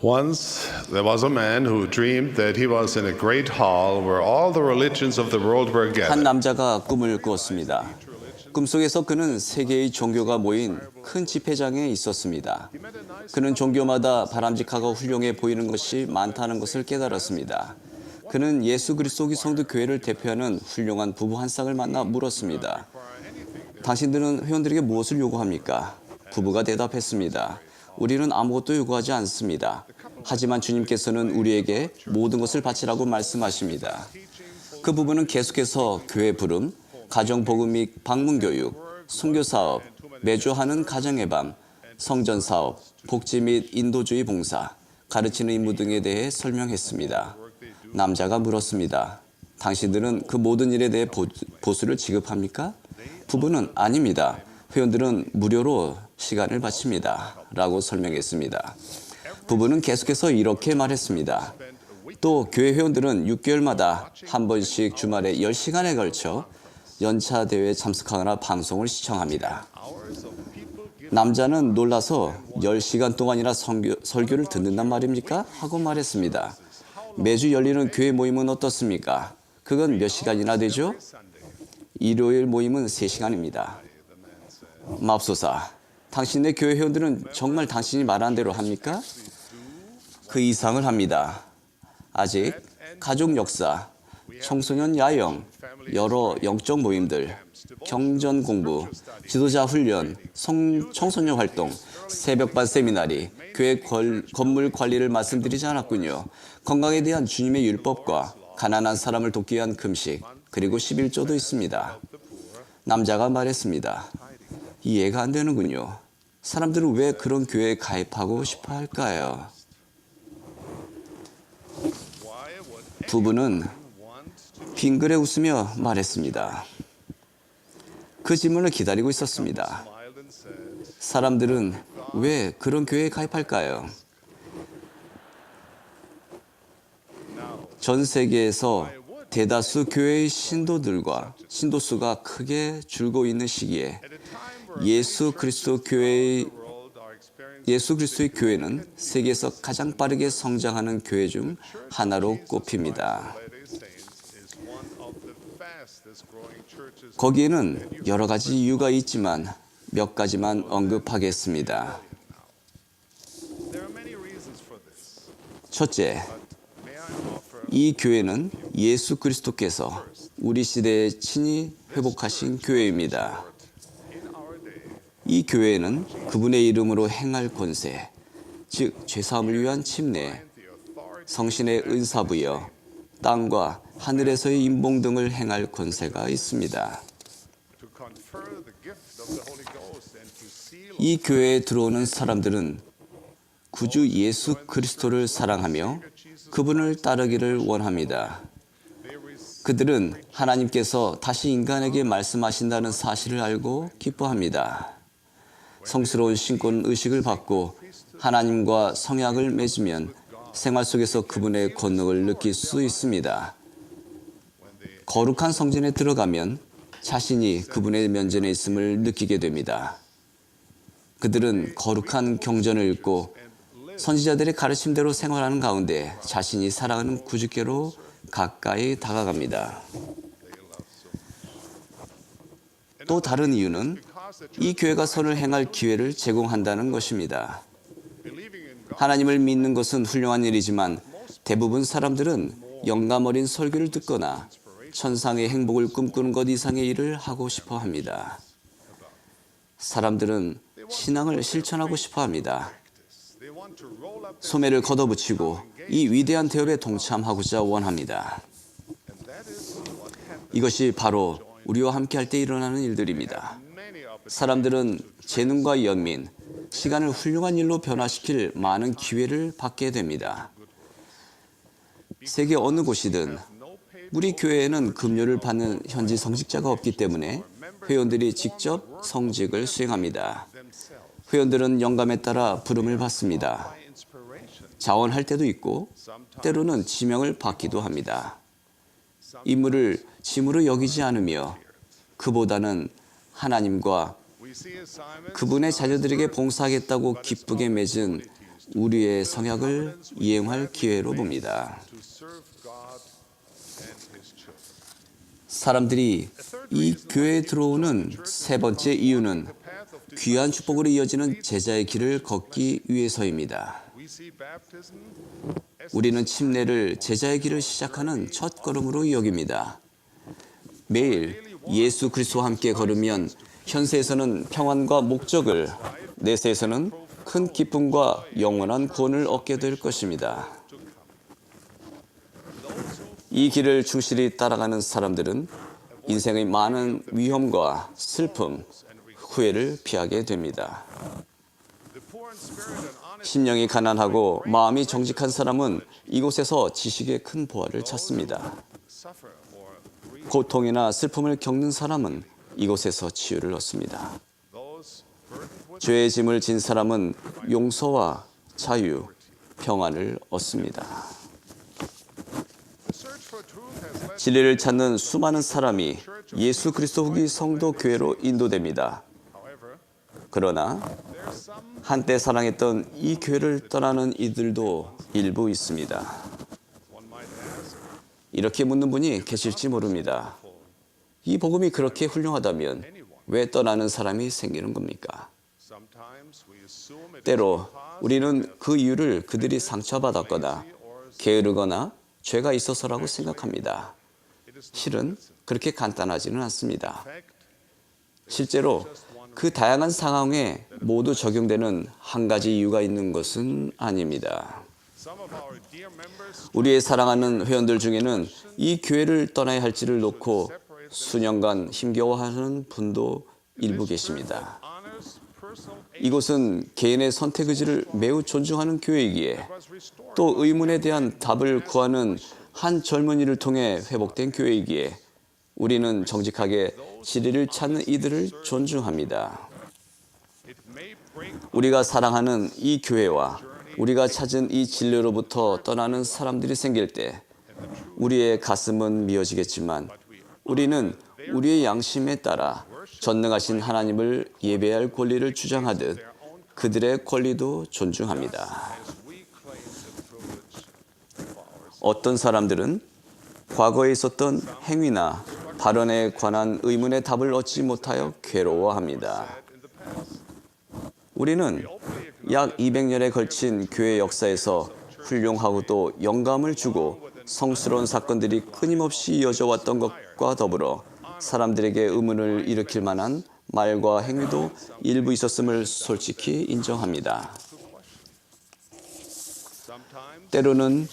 Once there was a man who dreamed that he was in a great hall where all the religions of the world were 한 gathered. 남자가 꿈을 꾸었습니다. 꿈속에서 그는 세계의 종교가 모인 큰 집회장에 있었습니다. 그는 종교마다 바람직하고 훌륭해 보이는 것이 많다는 것을 깨달았습니다. 그는 예수 그리스도 성도 교회를 대표하는 훌륭한 부부 한 쌍을 만나 물었습니다. 당신들은 회원들에게 무엇을 요구합니까? 부부가 대답했습니다. 우리는 아무것도 요구하지 않습니다. 하지만 주님께서는 우리에게 모든 것을 바치라고 말씀하십니다. 그 부부는 계속해서 교회 부름, 가정복음 및 방문교육, 선교사업, 매주 하는 가정의 밤, 성전사업, 복지 및 인도주의 봉사, 가르치는 임무 등에 대해 설명했습니다. 남자가 물었습니다. 당신들은 그 모든 일에 대해 보수를 지급합니까? 부부는 아닙니다. 회원들은 무료로 시간을 바칩니다. 라고 설명했습니다. 부부는 계속해서 이렇게 말했습니다. 또 교회 회원들은 6개월마다 한 번씩 주말에 10시간에 걸쳐 연차 대회에 참석하거나 방송을 시청합니다. 남자는 놀라서 10시간 동안이나 설교를 듣는단 말입니까? 하고 말했습니다. 매주 열리는 교회 모임은 어떻습니까? 그건 몇 시간이나 되죠? 일요일 모임은 3시간입니다. 맙소사, 당신의 교회 회원들은 정말 당신이 말한 대로 합니까? 그 이상을 합니다. 아직 가족 역사, 청소년 야영, 여러 영적 모임들, 경전 공부, 지도자 훈련, 청소년 활동, 새벽반 세미나리, 교회 건물 관리를 말씀드리지 않았군요. 건강에 대한 주님의 율법과 가난한 사람을 돕기 위한 금식, 그리고 11조도 있습니다. 남자가 말했습니다. 이해가 안 되는군요. 사람들은 왜 그런 교회에 가입하고 싶어 할까요? 부부는 빙그레 웃으며 말했습니다. 그 질문을 기다리고 있었습니다. 사람들은 왜 그런 교회에 가입할까요? 전 세계에서 대다수 교회의 신도수가 크게 줄고 있는 시기에 예수 그리스도의 교회는 세계에서 가장 빠르게 성장하는 교회 중 하나로 꼽힙니다. 거기에는 여러 가지 이유가 있지만 몇 가지만 언급하겠습니다. 첫째, 이 교회는 예수 그리스도께서 우리 시대에 친히 회복하신 교회입니다. 이 교회에는 그분의 이름으로 행할 권세, 즉 죄사함을 위한 침례, 성신의 은사부여, 땅과 하늘에서의 임봉 등을 행할 권세가 있습니다. 이 교회에 들어오는 사람들은 구주 예수 그리스도를 사랑하며 그분을 따르기를 원합니다. 그들은 하나님께서 다시 인간에게 말씀하신다는 사실을 알고 기뻐합니다. 성스러운 신권 의식을 받고 하나님과 성약을 맺으면 생활 속에서 그분의 권능을 느낄 수 있습니다. 거룩한 성전에 들어가면 자신이 그분의 면전에 있음을 느끼게 됩니다. 그들은 거룩한 경전을 읽고 선지자들의 가르침대로 생활하는 가운데 자신이 사랑하는 구주께로 가까이 다가갑니다. 또 다른 이유는 이 교회가 선을 행할 기회를 제공한다는 것입니다. 하나님을 믿는 것은 훌륭한 일이지만 대부분 사람들은 영감 어린 설교를 듣거나 천상의 행복을 꿈꾸는 것 이상의 일을 하고 싶어 합니다. 사람들은 신앙을 실천하고 싶어 합니다. 소매를 걷어붙이고 이 위대한 대업에 동참하고자 원합니다. 이것이 바로 우리와 함께 할 때 일어나는 일들입니다. 사람들은 재능과 연민, 시간을 훌륭한 일로 변화시킬 많은 기회를 받게 됩니다. 세계 어느 곳이든 우리 교회에는 급료를 받는 현지 성직자가 없기 때문에 회원들이 직접 성직을 수행합니다. 회원들은 영감에 따라 부름을 받습니다. 자원할 때도 있고 때로는 지명을 받기도 합니다. 임무를 짐으로 여기지 않으며 그보다는 하나님과 그분의 자녀들에게 봉사하겠다고 기쁘게 맺은 우리의 성약을 이행할 기회로 봅니다. to serve God and His children. 사람들이 이 교회에 들어오는 세 번째 이유는 귀한 축복으로 이어지는 제자의 길을 걷기 위해서입니다. We see baptism 우리는 침례를 제자의 길을 시작하는 첫 걸음으로 여깁니다. 매일 예수 그리스도와 함께 걸으면 현세에서는 평안과 목적을, 내세에서는 큰 기쁨과 영원한 구원을 얻게 될 것입니다. 이 길을 충실히 따라가는 사람들은 인생의 많은 위험과 슬픔, 후회를 피하게 됩니다. 심령이 가난하고 마음이 정직한 사람은 이곳에서 지식의 큰 보화를 찾습니다. 고통이나 슬픔을 겪는 사람은 이곳에서 치유를 얻습니다. 죄의 짐을 진 사람은 용서와 자유, 평안을 얻습니다. 진리를 찾는 수많은 사람이 예수 그리스도 후기 성도 교회로 인도됩니다. 그러나 한때 사랑했던 이 교회를 떠나는 이들도 일부 있습니다. 이렇게 묻는 분이 계실지 모릅니다. 이 복음이 그렇게 훌륭하다면 왜 떠나는 사람이 생기는 겁니까? 때로 우리는 그 이유를 그들이 상처받았거나 게으르거나 죄가 있어서라고 생각합니다. 실은 그렇게 간단하지는 않습니다. 실제로 그 다양한 상황에 모두 적용되는 한 가지 이유가 있는 것은 아닙니다. 우리의 사랑하는 회원들 중에는 이 교회를 떠나야 할지를 놓고 수년간 힘겨워하는 분도 일부 계십니다. 이곳은 개인의 선택 의지를 매우 존중하는 교회이기에 또 의문에 대한 답을 구하는 한 젊은이를 통해 회복된 교회이기에 우리는 정직하게 진리를 찾는 이들을 존중합니다. 우리가 사랑하는 이 교회와 우리가 찾은 이 진리로부터 떠나는 사람들이 생길 때 우리의 가슴은 미어지겠지만 우리는 우리의 양심에 따라 전능하신 하나님을 예배할 권리를 주장하듯 그들의 권리도 존중합니다. 어떤 사람들은 과거에 있었던 행위나 발언에 관한 의문의 답을 얻지 못하여 괴로워합니다. 우리는 약 200년에 걸친 교회 역사에서 훌륭하고도 영감을 주고 성스러운 사건들이 끊임없이 이어져 왔던 것과 더불어 사람들에게 의문을 일으킬 만한 말과 행위도 일부 있었음을 솔직히 인정합니다. 때로는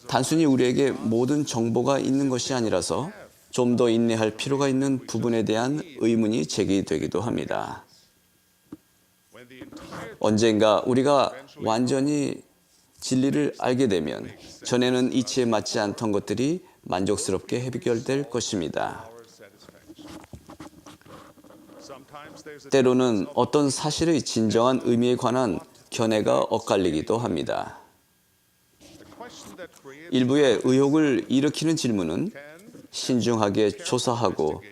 단순히 우리에게 모든 정보가 있는 것이 아니라서 좀 더 인내할 필요가 있는 부분에 대한 의문이 제기되기도 합니다. 언젠가 우리가 완전히 진리를 알게 되면 전에는 이치에 맞지 않던 것들이 만족스럽게 해결될 것입니다. 때로는 어떤 사실의 진정한 의미에 관한 견해가 엇갈리기도 합니다. 일부의 의혹을 일으키는 질문은 신중하게 조사하고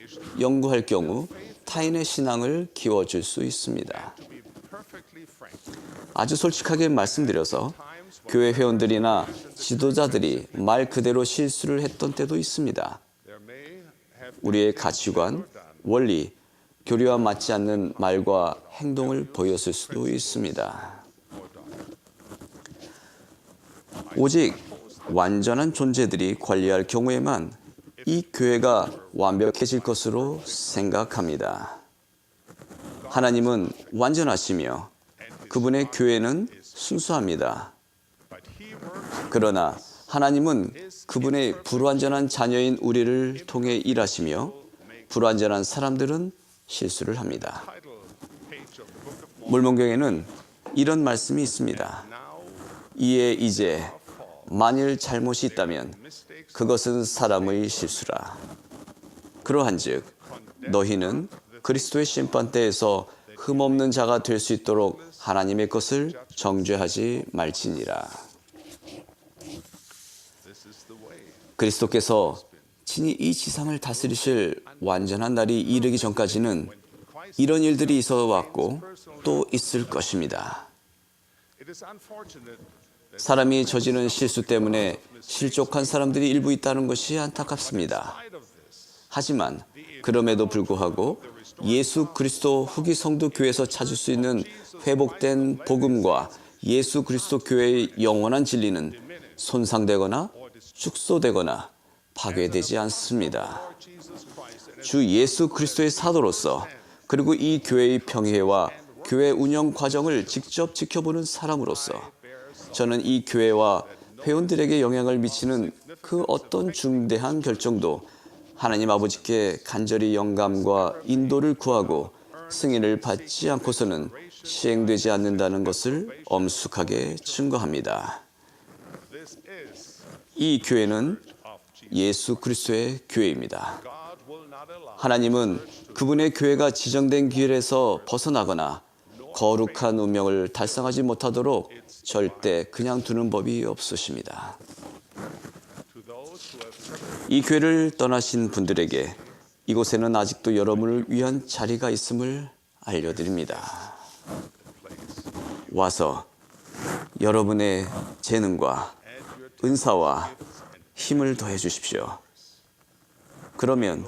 연구할 경우 타인의 신앙을 키워줄 수 있습니다. 아주 솔직하게 말씀드려서 교회 회원들이나 지도자들이 말 그대로 실수를 했던 때도 있습니다. 우리의 가치관, 원리, 교리와 맞지 않는 말과 행동을 보였을 수도 있습니다. 오직 완전한 존재들이 관리할 경우에만 이 교회가 완벽해질 것으로 생각합니다. 하나님은 완전하시며 그분의 교회는 순수합니다. 그러나 하나님은 그분의 불완전한 자녀인 우리를 통해 일하시며 불완전한 사람들은 실수를 합니다. 몰몬경에는 이런 말씀이 있습니다. 이에 이제 만일 잘못이 있다면 그것은 사람의 실수라. 그러한즉 너희는 그리스도의 심판대에서 흠없는 자가 될 수 있도록 하나님의 것을 정죄하지 말지니라. 그리스도께서 친히 이 지상을 다스리실 완전한 날이 이르기 전까지는 이런 일들이 있어 왔고 또 있을 것입니다. It is unfortunate that 사람이 저지른 실수 때문에 실족한 사람들이 일부 있다는 것이 안타깝습니다. out of this, 하지만 그럼에도 불구하고 예수 그리스도 후기 성도 교회에서 찾을 수 있는 회복된 복음과 예수 그리스도 교회의 영원한 진리는 손상되거나 축소되거나 파괴되지 않습니다. Jesus Christ, and 주 예수 그리스도의 사도로서 그리고 이 교회의 평회와 교회 운영 과정을 직접 지켜보는 사람으로서 저는 이 교회와 회원들에게 영향을 미치는 그 어떤 중대한 결정도 하나님 아버지께 간절히 영감과 인도를 구하고 승인을 받지 않고서는 시행되지 않는다는 것을 엄숙하게 증거합니다. this is 이 교회는 of Jesus. 예수 그리스도의 교회입니다. God will not allow 하나님은 그분의 교회가 지정된 길에서 벗어나거나 거룩한 운명을 달성하지 못하도록 절대 그냥 두는 법이 없으십니다. to those who have separated 이 교회를 떠나신 분들에게 이곳에는 아직도 여러분을 위한 자리가 있음을 알려드립니다. 와서 여러분의 재능과 은사와 힘을 더해 주십시오. 그러면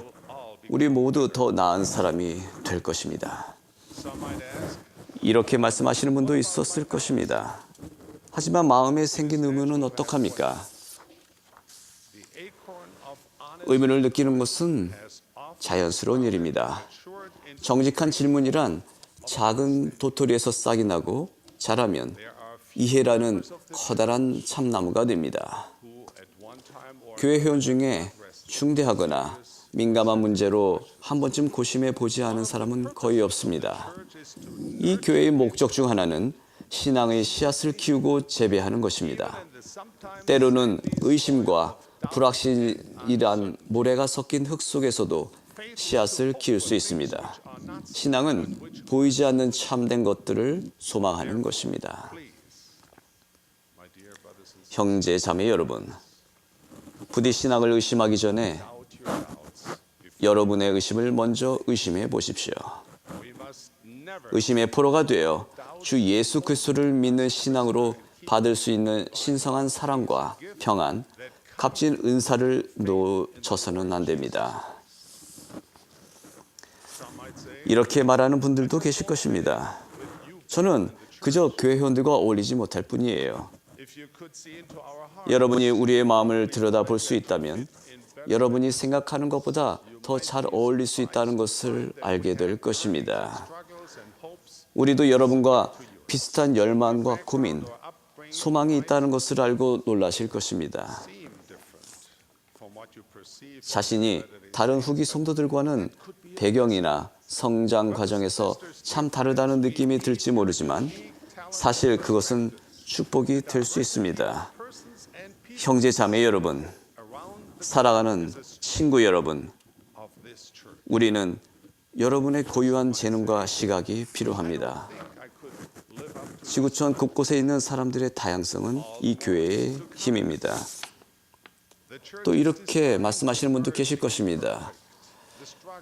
우리 모두 더 나은 사람이 될 것입니다. some might ask, 이렇게 말씀하시는 분도 있었을 것입니다. 하지만 마음에 생긴 의문은 어떡합니까? the acorn of honest 의문을 느끼는 것은 has often 자연스러운 일입니다. matured into 정직한 질문이란 작은 도토리에서 싹이 나고 자라면 there are few 이해라는 커다란 참나무가 됩니다. who at one time or 교회 회원 중에 중대하거나 민감한 문제로 한 번쯤 고심해 보지 않은 사람은 거의 없습니다. 이 교회의 목적 중 하나는 신앙의 씨앗을 키우고 재배하는 것입니다. 때로는 의심과 불확실이란 모래가 섞인 흙 속에서도 씨앗을 키울 수 있습니다. 신앙은 보이지 않는 참된 것들을 소망하는 것입니다. my dear brothers and 형제 자매 여러분, 부디 신앙을 의심하기 전에 out your doubts. 여러분의 의심을 먼저 의심해 보십시오. We must never 의심의 포로가 되어 주 예수 그리스도를 믿는 신앙으로 받을 수 있는 신성한 사랑과 평안, 값진 은사를 놓쳐서는 안 됩니다. some might say 이렇게 말하는 분들도 계실 것입니다. 저는 그저 교회 회원들과 어울리지 못할 뿐이에요. if you could see into our heart 여러분이 우리의 마음을 들여다볼 수 있다면 여러분이 생각하는 것보다 더 잘 어울릴 수 있다는 것을 알게 될 것입니다. struggles and hopes 우리도 여러분과 비슷한 열망과 고민, 소망이 있다는 것을 알고 놀라실 것입니다. seem different from what you perceive 자신이 다른 후기 성도들과는 배경이나 성장 과정에서 참 다르다는 느낌이 들지 모르지만 사실 그것은 축복이 될 수 있습니다. persons and people 형제 자매 여러분, around 사랑하는 친구 여러분, of this church. 우리는 여러분의 고유한 재능과 시각이 필요합니다. I could live up to 지구촌 곳곳에 있는 사람들의 다양성은 이 교회의 힘입니다. the church. 또 이렇게 말씀하시는 분도 계실 것입니다.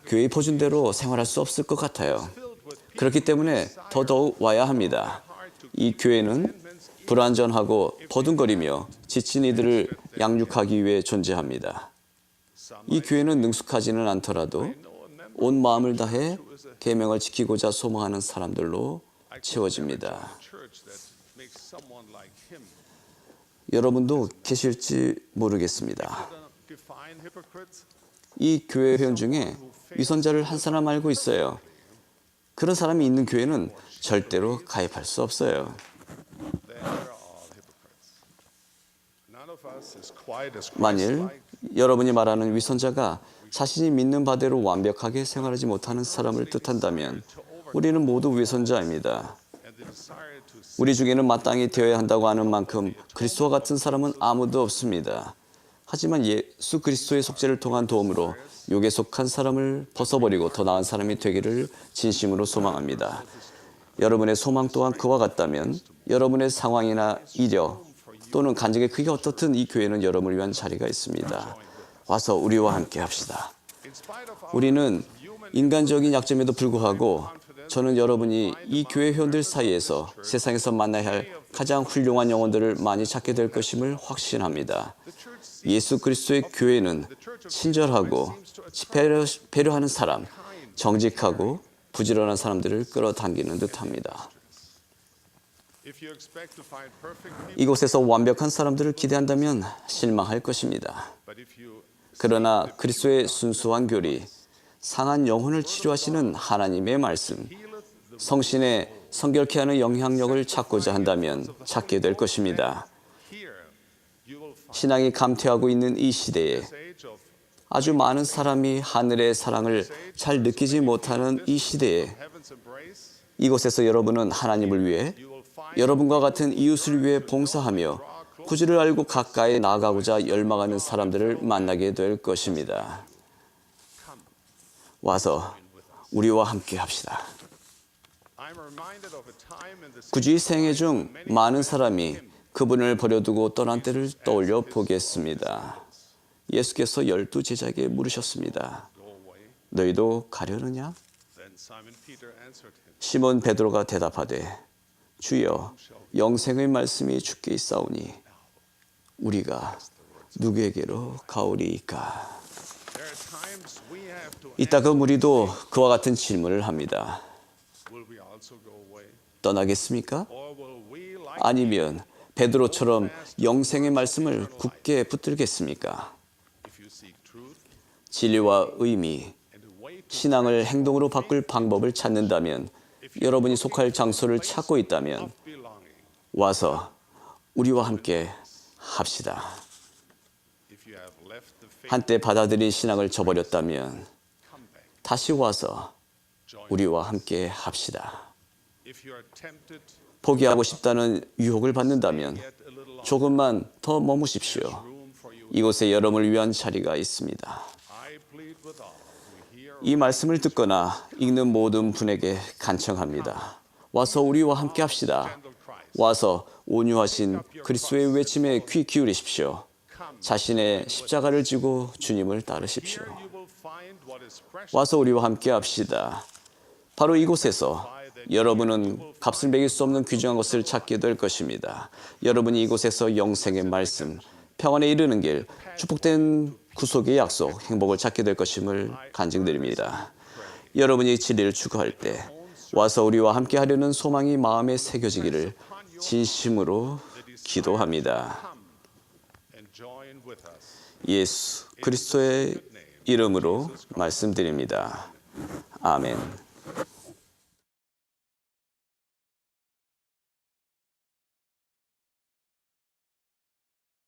교회의 포준대로 생활할 수 없을 것 같아요. 그렇기 때문에 더더욱 와야 합니다. 이 교회는 불완전하고 버둥거리며 지친 이들을 양육하기 위해 존재합니다. 이 교회는 능숙하지는 않더라도 온 마음을 다해 계명을 지키고자 소망하는 사람들로 채워집니다. church that makes someone like him. 여러분도 계실지 모르겠습니다. Define hypocrites. 이 교회 회원 중에 위선자를 한 사람 알고 있어요. 그런 사람이 있는 교회는 절대로 가입할 수 없어요. They are all hypocrites. None of us is quite as 만일 Christ-like. 여러분이 말하는 위선자가 자신이 믿는 바대로 완벽하게 생활하지 못하는 사람을 뜻한다면 우리는 모두 위선자입니다. And the desire to see 우리 중에는 마땅히 되어야 한다고 하는 만큼 그리스도와 같은 사람은 아무도 없습니다. 하지만 예수 그리스도의 속죄를 통한 도움으로 욕에 속한 사람을 벗어버리고 더 나은 사람이 되기를 진심으로 소망합니다. 여러분의 소망 또한 그와 같다면 여러분의 상황이나 이력 또는 간증의 크기가 어떻든 이 교회는 여러분을 위한 자리가 있습니다. 와서 우리와 함께 합시다. in spite of our 우리는 인간적인 약점에도 불구하고 저는 여러분이 이 교회 회원들 사이에서 세상에서 만나야 할 가장 훌륭한 영혼들을 많이 찾게 될 것임을 확신합니다. 예수 그리스도의 교회는 친절하고 배려하는 사람, 정직하고 부지런한 사람들을 끌어당기는 듯합니다. 이곳에서 완벽한 사람들을 기대한다면 실망할 것입니다. 그러나 그리스도의 순수한 교리, 상한 영혼을 치료하시는 하나님의 말씀, 성신의 성결케 하는 영향력을 찾고자 한다면 찾게 될 것입니다. 신앙이 감퇴하고 있는 이 시대에 아주 많은 사람이 하늘의 사랑을 잘 느끼지 못하는 이 시대에 이곳에서 여러분은 하나님을 위해 여러분과 같은 이웃을 위해 봉사하며 구주를 알고 가까이 나아가고자 열망하는 사람들을 만나게 될 것입니다. 와서 우리와 함께 합시다. 구주의 생애 중 많은 사람이 그분을 버려두고 떠난 때를 떠올려 보겠습니다. 예수께서 12 제자에게 물으셨습니다. 너희도 가려느냐? 시몬 베드로가 대답하되 주여 영생의 말씀이 주께 있사오니 우리가 누구에게로 가오리이까? 이따 그 무리도 그와 같은 질문을 합니다. 떠나겠습니까? 아니면 베드로처럼 영생의 말씀을 굳게 붙들겠습니까? 진리와 의미, 신앙을 행동으로 바꿀 방법을 찾는다면, 여러분이 속할 장소를 찾고 있다면 와서 우리와 함께 합시다. 한때 받아들인 신앙을 저버렸다면 다시 와서 우리와 함께 합시다. 포기하고 싶다는 유혹을 받는다면 조금만 더 머무십시오. 이곳에 여러분을 위한 자리가 있습니다. 이 말씀을 듣거나 읽는 모든 분에게 간청합니다. 와서 우리와 함께 합시다. 와서 온유하신 그리스도의 외침에 귀 기울이십시오. 자신의 십자가를 지고 주님을 따르십시오. 와서 우리와 함께 합시다. 바로 이곳에서 여러분은 값을 매길 수 없는 귀중한 것을 찾게 될 것입니다. 여러분이 이곳에서 영생의 말씀, 평안에 이르는 길, 축복된 구속의 약속, 행복을 찾게 될 것임을 간증드립니다. 여러분이 진리를 추구할 때 와서 우리와 함께 하려는 소망이 마음에 새겨지기를 진심으로 기도합니다. 예수 그리스도의 이름으로 말씀드립니다. 아멘.